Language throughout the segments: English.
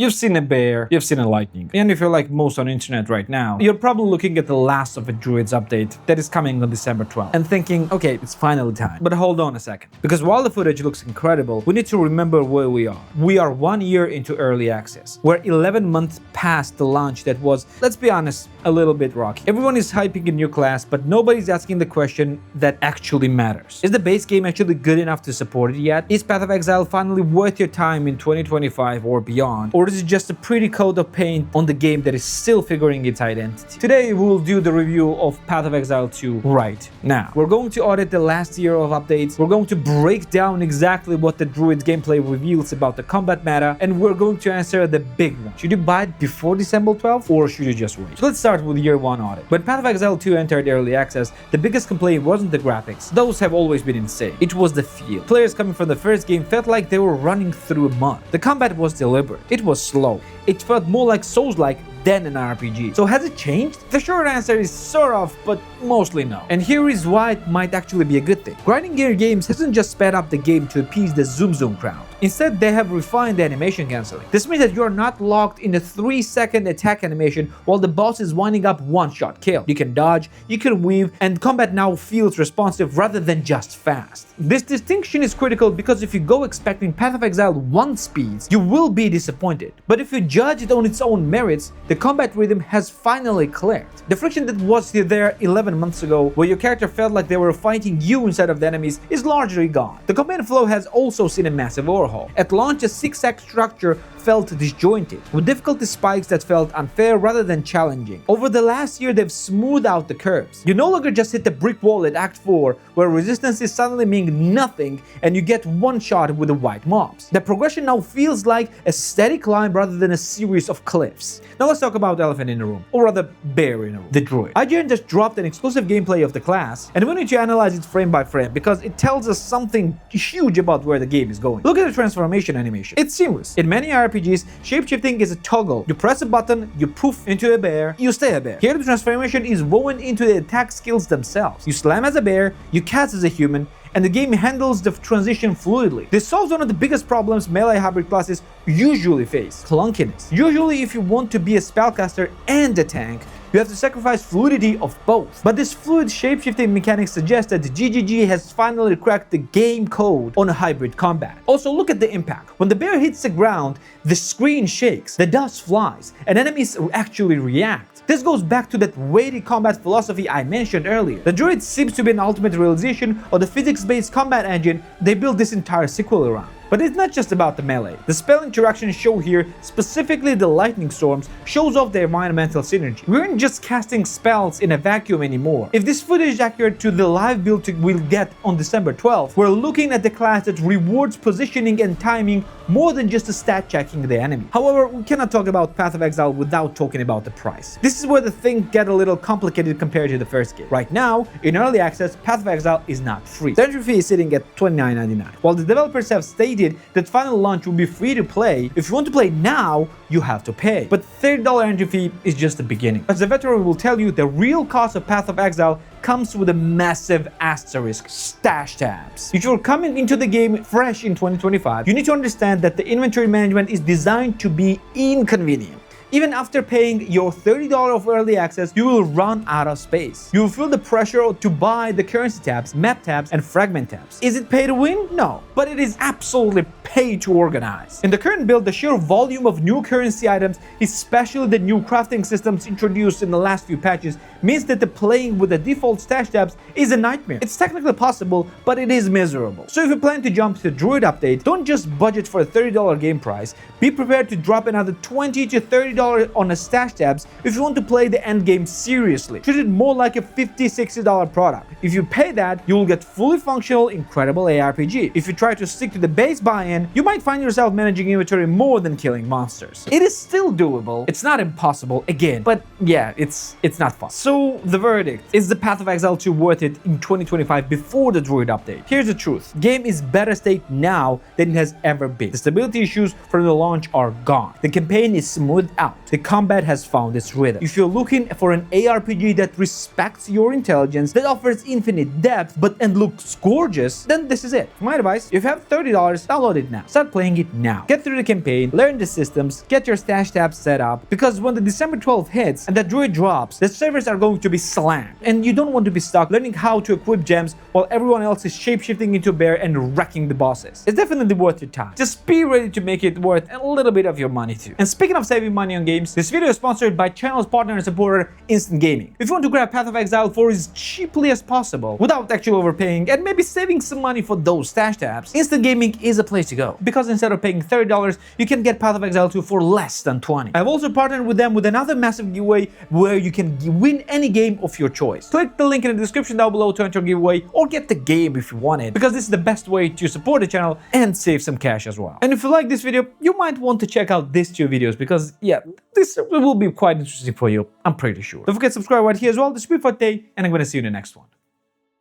You've seen a bear, you've seen a lightning. And if you're like most on the internet right now, you're probably looking at the last of a Druid's update that is coming on December 12th and thinking, okay, it's finally time. But hold on a second. Because while the footage looks incredible, we need to remember where we are. We are 1 year into early access. We're 11 months past the launch that was, let's be honest, a little bit rocky. Everyone is hyping a new class, but nobody's asking the question that actually matters. Is the base game actually good enough to support it yet? Is Path of Exile finally worth your time in 2025 or beyond? Or is it just a pretty coat of paint on the game that is still figuring its identity? Today we will do the review of Path of Exile 2 right now. We're going to audit the last year of updates, we're going to break down exactly what the Druid gameplay reveals about the combat meta, and we're going to answer the big one. Should you buy it before December 12th or should you just wait? So let's start with year 1 audit. When Path of Exile 2 entered early access, the biggest complaint wasn't the graphics. Those have always been insane. It was the feel. Players coming from the first game felt like they were running through mud. The combat was deliberate. It was slow. It felt more like Souls-like than an RPG. So has it changed? The short answer is sort of, but mostly no. And here is why it might actually be a good thing. Grinding gear games hasn't just sped up the game to appease the zoom crowd. Instead, they have refined the animation cancelling. This means that you are not locked in a 3-second attack animation while the boss is winding up one-shot kill. You can dodge, you can weave, and combat now feels responsive rather than just fast. This distinction is critical because if you go expecting Path of Exile 1 speeds, you will be disappointed. But if you judge it on its own merits, the combat rhythm has finally cleared. The friction that was there 11 months ago, where your character felt like they were fighting you instead of the enemies, is largely gone. The combat flow has also seen a massive overhaul. At launch, a 6-act structure felt disjointed, with difficulty spikes that felt unfair rather than challenging. Over the last year, they've smoothed out the curves. You no longer just hit the brick wall at Act 4, where resistance is suddenly meaning nothing and you get one shot with the white mobs. The progression now feels like a steady climb rather than a series of cliffs. Now let's talk about elephant in the room, or rather bear in the room, the Druid. IGN just dropped an exclusive gameplay of the class, and we need to analyze it frame by frame because it tells us something huge about where the game is going. Look at the transformation animation. It's seamless. In many RPGs, shapeshifting is a toggle. You press a button, you poof into a bear, you stay a bear. Here the transformation is woven into the attack skills themselves. You slam as a bear, you cast as a human, and the game handles the transition fluidly. This solves one of the biggest problems melee hybrid classes usually face: clunkiness. Usually, if you want to be a spellcaster and a tank, you have to sacrifice fluidity of both. But this fluid shapeshifting mechanic suggests that the GGG has finally cracked the game code on a hybrid combat. Also, look at the impact. When the bear hits the ground, the screen shakes, the dust flies, and enemies actually react. This goes back to that weighty combat philosophy I mentioned earlier. The Druid seems to be an ultimate realization of the physics-based combat engine they built this entire sequel around. But it's not just about the melee. The spell interactions show here, specifically the lightning storms, shows off the environmental synergy. We aren't just casting spells in a vacuum anymore. If this footage is accurate to the live build we'll get on December 12th, we're looking at the class that rewards positioning and timing more than just stat checking the enemy. However, we cannot talk about Path of Exile without talking about the price. This is where the things get a little complicated compared to the first game. Right now, in early access, Path of Exile is not free. The entry fee is sitting at $29.99. While the developers have stated that final launch will be free to play, if you want to play now, you have to pay. But $30 entry fee is just the beginning. As the veteran will tell you, the real cost of Path of Exile comes with a massive asterisk: stash tabs. If you're coming into the game fresh in 2025, you need to understand that the inventory management is designed to be inconvenient. Even after paying your $30 of early access, you will run out of space. You will feel the pressure to buy the currency tabs, map tabs, and fragment tabs. Is it pay to win? No, but it is absolutely pay to organize. In the current build, the sheer volume of new currency items, especially the new crafting systems introduced in the last few patches, means that the playing with the default stash tabs is a nightmare. It's technically possible, but it is miserable. So if you plan to jump to the Druid update, don't just budget for a $30 game price. Be prepared to drop another $20 to $30 on a stash tabs if you want to play the end game seriously. Treat it more like a $50-$60 product. If you pay that, you will get fully functional, incredible ARPG. If you try to stick to the base buy-in, you might find yourself managing inventory more than killing monsters. It is still doable. It's not impossible, again, but yeah, it's not fun. So the verdict: is the Path of Exile 2 worth it in 2025 before the Druid update? Here's the truth: game is better state now than it has ever been. The stability issues from the launch are gone. The campaign is smoothed out. The combat has found its rhythm. If you're looking for an ARPG that respects your intelligence, that offers infinite depth and looks gorgeous, then this is it. My advice: if you have $30, download it it now. Start playing it now. Get through the campaign, learn the systems, get your stash tabs set up, because when the December 12th hits and the Druid drops, the servers are going to be slammed. And you don't want to be stuck learning how to equip gems while everyone else is shapeshifting into a bear and wrecking the bosses. It's definitely worth your time. Just be ready to make it worth a little bit of your money too. And speaking of saving money on games, this video is sponsored by channel's partner and supporter, Instant Gaming. If you want to grab Path of Exile for as cheaply as possible, without actually overpaying and maybe saving some money for those stash tabs, Instant Gaming is a place to go. Because instead of paying $30, you can get Path of Exile 2 for less than $20. I've also partnered with them with another massive giveaway where you can win any game of your choice. Click the link in the description down below to enter a giveaway, or get the game if you want it, because this is the best way to support the channel and save some cash as well. And if you like this video, you might want to check out these two videos, because yeah, this will be quite interesting for you, I'm pretty sure. Don't forget to subscribe right here as well. This will be for today, and I'm gonna see you in the next one.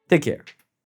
Take care.